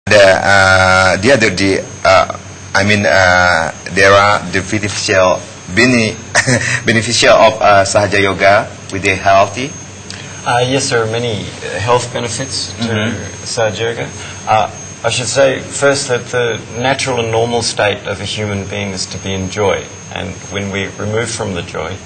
The other day, there are the beneficial of Sahaja Yoga with the healthy. Yes, there are many health benefits to Sahaja Yoga. I should say first that the natural and normal state of a human being is to be in joy, and when we remove from the joy,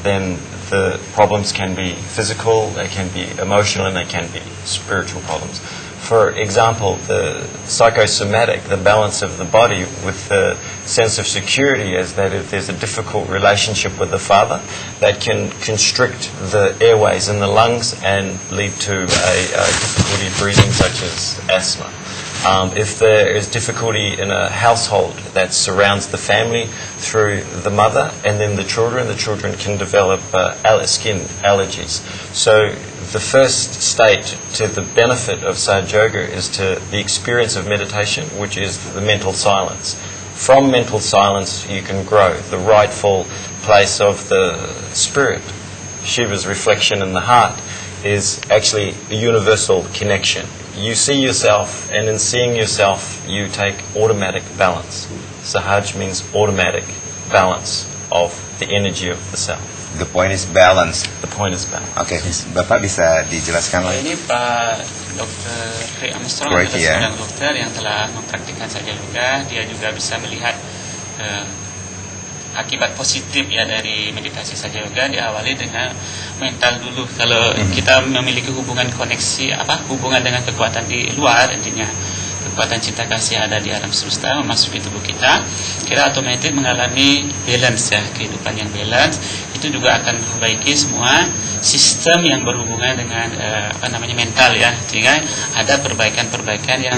then the problems can be physical, they can be emotional, and they can be spiritual problems. For example, the psychosomatic, the balance of the body with the sense of security, is that if there's a difficult relationship with the father, that can constrict the airways in the lungs and lead to a difficulty breathing, such as asthma. If there is difficulty in a household that surrounds the family through the mother and then the children can develop skin allergies. So the first state to the benefit of Sahaja Yoga is to the experience of meditation, which is the mental silence. From mental silence you can grow. The rightful place of the spirit, Shiva's reflection in the heart, is actually a universal connection. You see yourself, and in seeing yourself you take automatic balance. Sahaj means automatic balance of the energy of the self. The point is balance. The point is balance. Oke, Bapak bisa dijelaskan lagi? Ini Pak Dr. Ray Armstrong adalah seorang dokter yang telah mempraktikkan Sahaja Yoga. Dia juga bisa melihat akibat positif ya dari meditasi Sahaja Yoga. Diawali dengan mental dulu. Kalau kita memiliki hubungan koneksi, hubungan dengan kekuatan di luar, intinya kekuatan cinta kasih ada di alam semesta memasuki tubuh kita, kita otomatis mengalami balance ya, kehidupan yang balance. Itu juga akan memperbaiki semua sistem yang berhubungan dengan mental ya, sehingga ada perbaikan-perbaikan yang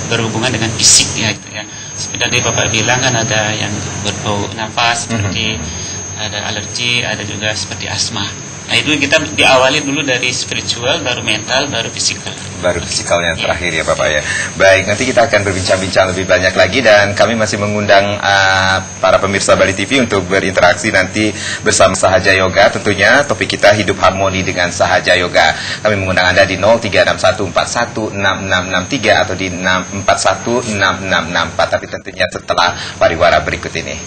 berhubungan dengan fisik ya, gitu ya. Seperti tadi Bapak bilang kan ada yang berbau nafas seperti ada alergi, ada juga seperti asma. Nah itu kita diawali dulu dari spiritual, baru mental, baru fisikal. Baru fisikal yang terakhir ya Bapak ya. Baik, nanti kita akan berbincang-bincang lebih banyak lagi, dan kami masih mengundang para pemirsa Bali TV untuk berinteraksi nanti bersama Sahaja Yoga. Tentunya topik kita hidup harmoni dengan Sahaja Yoga. Kami mengundang Anda di 0361416663 atau di 6416664, tapi tentunya setelah pariwara berikut ini.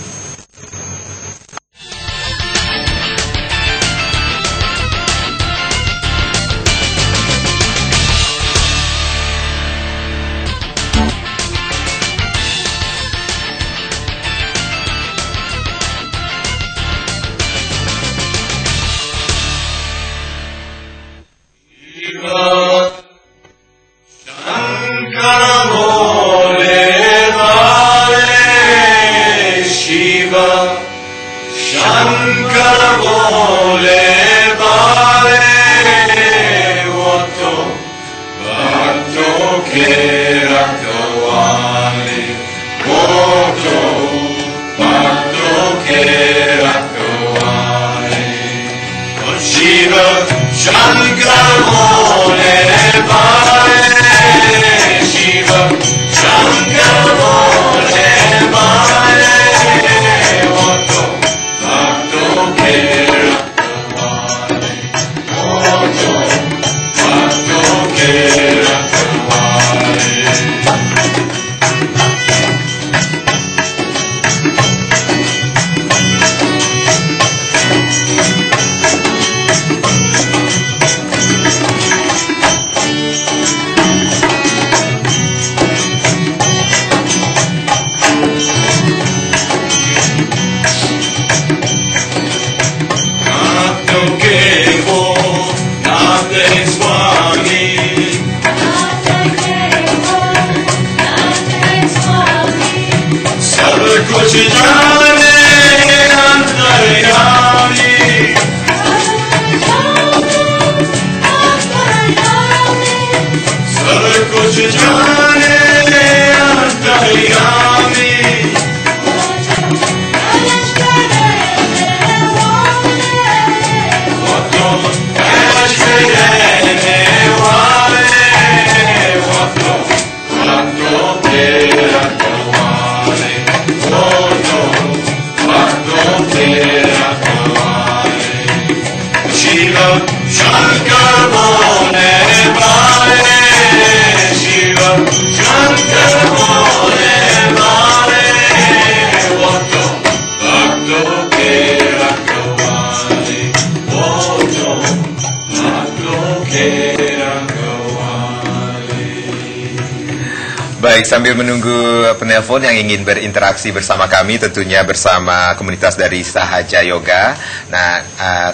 Baik, sambil menunggu penelpon yang ingin berinteraksi bersama kami, tentunya bersama komunitas dari Sahaja Yoga. Nah,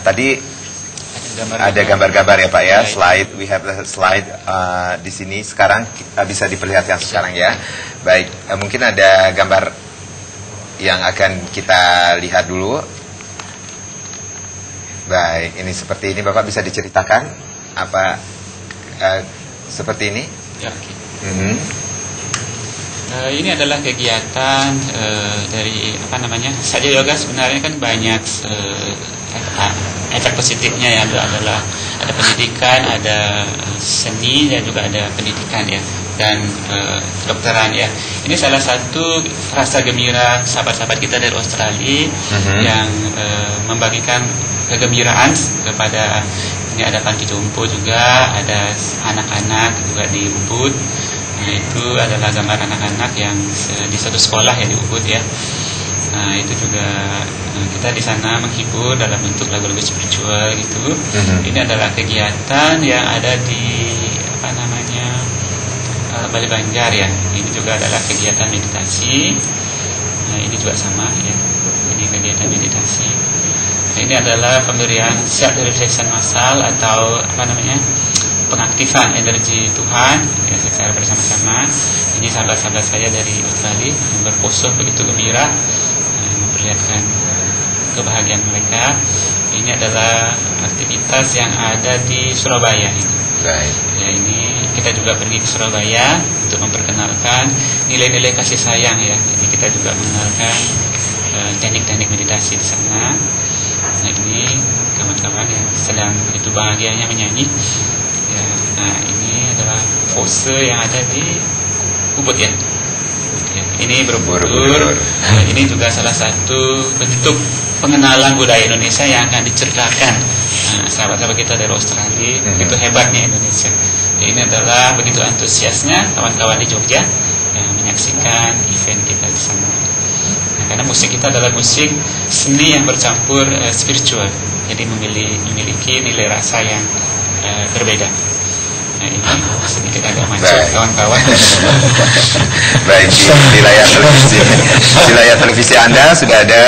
tadi ada gambar-gambar ya Pak ya, slide. We have the slide di sini. Sekarang bisa diperlihatkan sekarang ya. Baik, mungkin ada gambar yang akan kita lihat dulu. Baik, ini seperti ini. Bapak bisa diceritakan apa seperti ini? Ya, okay. Ini adalah kegiatan dari Sahaja Yoga. Sebenarnya kan banyak efek positifnya ya. Ada pendidikan, ada seni, dan juga ada pendidikan ya, dan kedokteran ya. Ini salah satu rasa gembira sahabat-sahabat kita dari Australia yang membagikan kegembiraan kepada, ini ada panti jompo juga, ada anak-anak juga di Ubud. Nah, itu adalah gambar anak-anak yang di satu sekolah ya di Ubud ya. Nah, itu juga kita di sana menghibur dalam bentuk lagu-lagu spiritual gitu. Ini adalah kegiatan yang ada di Bali Banjar ya. Ini juga adalah kegiatan meditasi. Nah, ini juga sama ya. Ini kegiatan meditasi. Nah, ini adalah pemberian self realization massal atau pengaktifan energi Tuhan ya, secara bersama-sama. Ini sahabat-sahabat saya dari Australia yang berpose begitu gembira, memperlihatkan kebahagiaan mereka. Ini adalah aktivitas yang ada di Surabaya ini. Baik. Ya, ini kita juga pergi ke Surabaya untuk memperkenalkan nilai-nilai kasih sayang ya. Jadi kita juga mengenalkan teknik-teknik meditasi di sana. Nah, ini kawan-kawan yang sedang begitu bahagianya menyanyi. Ya, nah ini adalah pose yang ada di Ubud ya. Ya, ini Borobudur. Ini juga salah satu bentuk pengenalan budaya Indonesia yang akan diceritakan sahabat-sahabat kita dari Australia. Itu hebatnya Indonesia. Ya, ini adalah begitu antusiasnya kawan-kawan di Jogja yang menyaksikan event kita di sana. Nah, karena musik kita adalah musik seni yang bercampur spiritual. Jadi memiliki nilai rasa yang berbeda. Nah, ini sedikit agak macet kawan-kawan. Baik, di layar televisi Anda sudah ada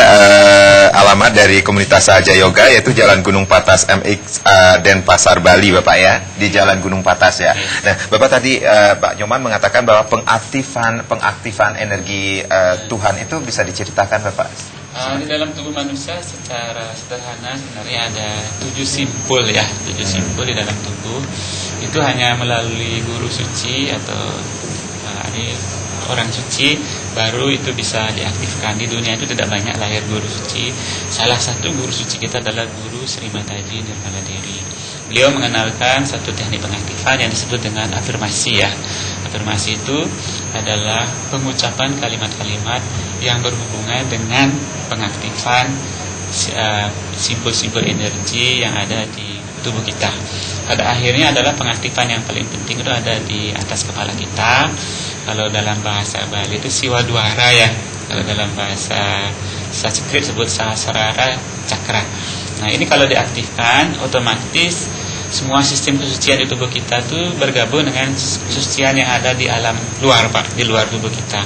alamat dari komunitas Sahaja Yoga, yaitu Jalan Gunung Patas MX Denpasar Bali Bapak ya, di Jalan Gunung Patas ya. Nah, Bapak tadi Pak Nyoman mengatakan bahwa pengaktifan energi Tuhan itu bisa diceritakan Bapak? Di dalam tubuh manusia secara sederhana sebenarnya ada 7 simpul ya, 7 simpul di dalam tubuh. Itu hanya melalui guru suci atau orang suci baru itu bisa diaktifkan. Di dunia itu tidak banyak lahir guru suci. Salah satu guru suci kita adalah Guru Sri Mataji Nirmala Dewi. Beliau mengenalkan satu teknik pengaktifan yang disebut dengan afirmasi ya. Afirmasi itu adalah pengucapan kalimat-kalimat yang berhubungan dengan pengaktifan simpul-simpul energi yang ada di tubuh kita. Pada akhirnya adalah pengaktifan yang paling penting itu ada di atas kepala kita. Kalau dalam bahasa Bali itu Siwadwara ya. Kalau dalam bahasa Sanskrit disebut Sahasrara Cakra. Nah, ini kalau diaktifkan otomatis semua sistem kesucian di tubuh kita itu bergabung dengan kesucian yang ada di alam luar Pak, di luar tubuh kita.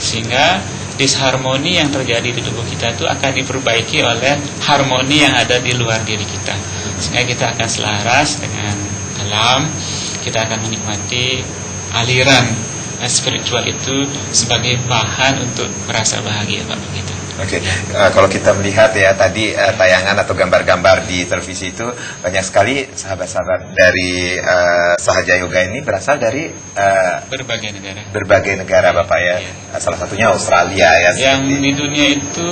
Sehingga disharmoni yang terjadi di tubuh kita itu akan diperbaiki oleh harmoni yang ada di luar diri kita. Sehingga kita akan selaras dengan alam, kita akan menikmati aliran spiritual itu sebagai bahan untuk merasa bahagia Pak begitu. Oke, kalau kita melihat ya tadi tayangan atau gambar-gambar di televisi itu banyak sekali sahabat-sahabat dari Sahaja Yoga ini berasal dari berbagai negara. Berbagai negara Bapak ya. Salah satunya Australia ya. Yang di dunia itu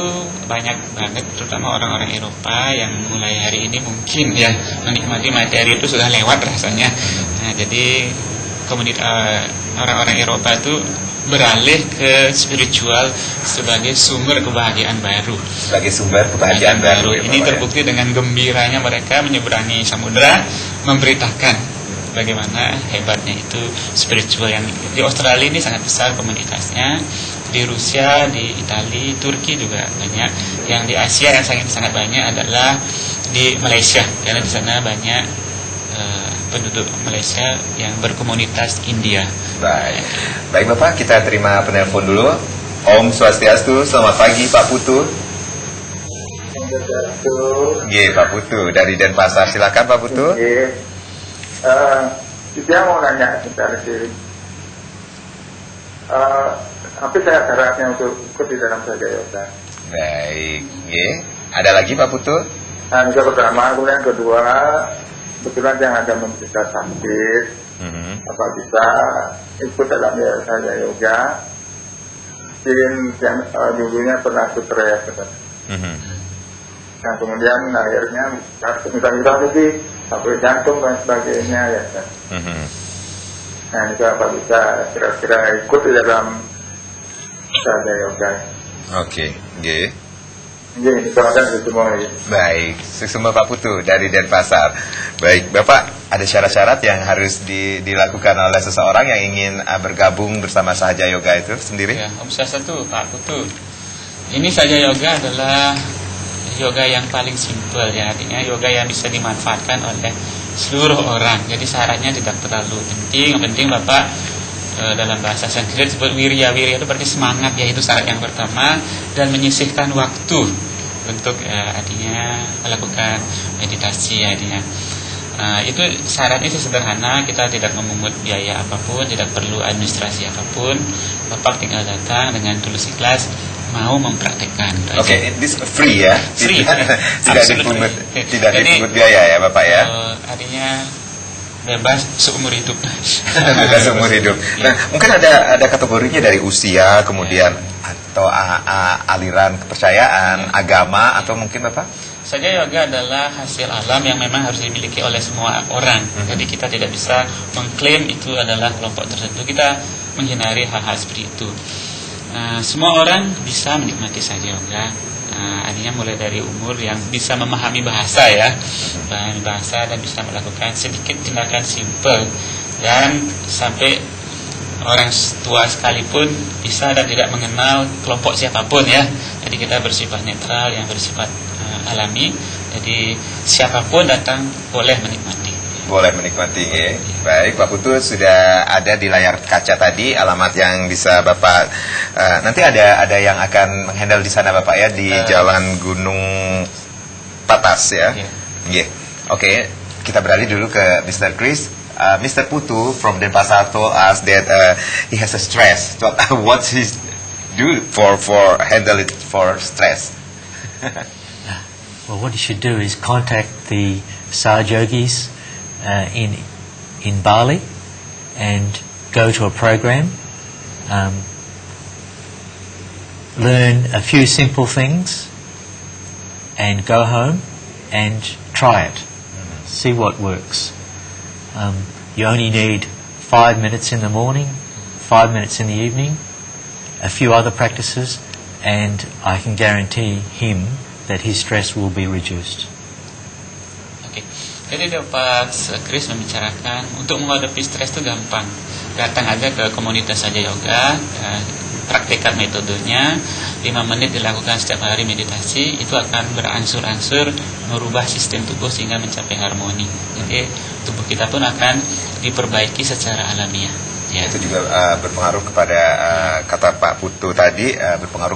banyak banget, terutama orang-orang Eropa yang mulai hari ini mungkin ya menikmati materi itu sudah lewat rasanya. Nah, jadi komunitas orang-orang Eropa itu beralih ke spiritual sebagai sumber kebahagiaan baru. Sebagai sumber kebahagiaan baru. Ini terbukti dengan gembiranya mereka menyeberangi samudera, memberitakan bagaimana hebatnya itu spiritual yang di Australia ini sangat besar komunitasnya, di Rusia, di Italia, Turki juga banyak. Yang di Asia yang sangat banyak adalah di Malaysia, karena di sana banyak penduduk Malaysia yang berkomunitas India. Baik Bapak, kita terima penelpon dulu. Om Swastiastu, selamat pagi Pak Putu. Pak Putu dari Denpasar, silakan Pak Putu. Saya mau nanya sebentar sih. Apa syaratnya untuk ikut di dalam Sahaja Yoga? Baik, ada lagi Pak Putu? Yang pertama, kemudian kedua, kebetulan yang ada menderita sakit, apa bisa ikut dalam Sahaja Yoga? Yang dulunya pernah stres, nah kemudian akhirnya misalnya lebih sampai jantung dan sebagainya ya kan. Nah itu apa bisa kira-kira ikut di dalam Sahaja Yoga? Oke. Terima kasih semua. Baik, semua Pak Putu dari Denpasar. Baik, Bapak, ada syarat-syarat yang harus dilakukan oleh seseorang yang ingin bergabung bersama Sahaja Yoga itu sendiri? Ya, Om Swastiastu, Pak Putu. Ini Sahaja Yoga adalah yoga yang paling simpel ya, artinya yoga yang bisa dimanfaatkan oleh seluruh orang. Jadi syaratnya tidak terlalu penting. Yang penting Bapak dalam bahasa Sanskrit disebut wirya itu berarti semangat, yaitu syarat yang pertama, dan menyisihkan waktu untuk artinya melakukan meditasi artinya. Itu syaratnya sederhana, kita tidak memungut biaya apapun, tidak perlu administrasi apapun. Bapak tinggal datang dengan tulus ikhlas mau mempraktekkan. Oke, this free ya? Free. Tidak dipungut biaya ya Bapak ya? Artinya bebas seumur hidup. Bebas seumur hidup. Nah, mungkin ada kategorinya dari usia, kemudian atau aliran kepercayaan, agama, atau mungkin Bapak? Sahaja Yoga adalah hasil alam yang memang harus dimiliki oleh semua orang. Jadi kita tidak bisa mengklaim itu adalah kelompok tertentu. Kita menghindari hal-hal seperti itu. Semua orang bisa menikmati Sahaja Yoga. Artinya mulai dari umur yang bisa memahami bahasa ya, memahami bahasa dan bisa melakukan sedikit tindakan simple, dan sampai orang tua sekalipun bisa dan tidak mengenal kelompok siapapun ya. Jadi kita bersifat netral, yang bersifat alami. Jadi siapapun datang boleh menikmati. Boleh menikmati ya. Baik, Pak Putu sudah ada di layar kaca tadi alamat yang bisa Bapak nanti ada yang akan menghandle di sana Bapak ya, di Jalan Gunung Patas ya. Oke, kita beralih dulu ke Mr. Chris. Mr. Putu from Denpasar told us that he has a stress. What he do for handle it for stress? Well, what you should do is contact the Sahajogis in Bali and go to a program, learn a few simple things and go home and try it. See what works. You only need 5 minutes in the morning, 5 minutes in the evening, a few other practices, and I can guarantee him that his stress will be reduced. Jadi Pak Chris membicarakan untuk menghadapi stres itu gampang. Datang aja ke komunitas Sahaja Yoga, praktekkan metodenya, 5 menit dilakukan setiap hari meditasi, itu akan berangsur-angsur merubah sistem tubuh sehingga mencapai harmoni. Jadi tubuh kita pun akan diperbaiki secara alamiah. Ya. Itu juga berpengaruh kepada kata Pak Putu tadi, berpengaruh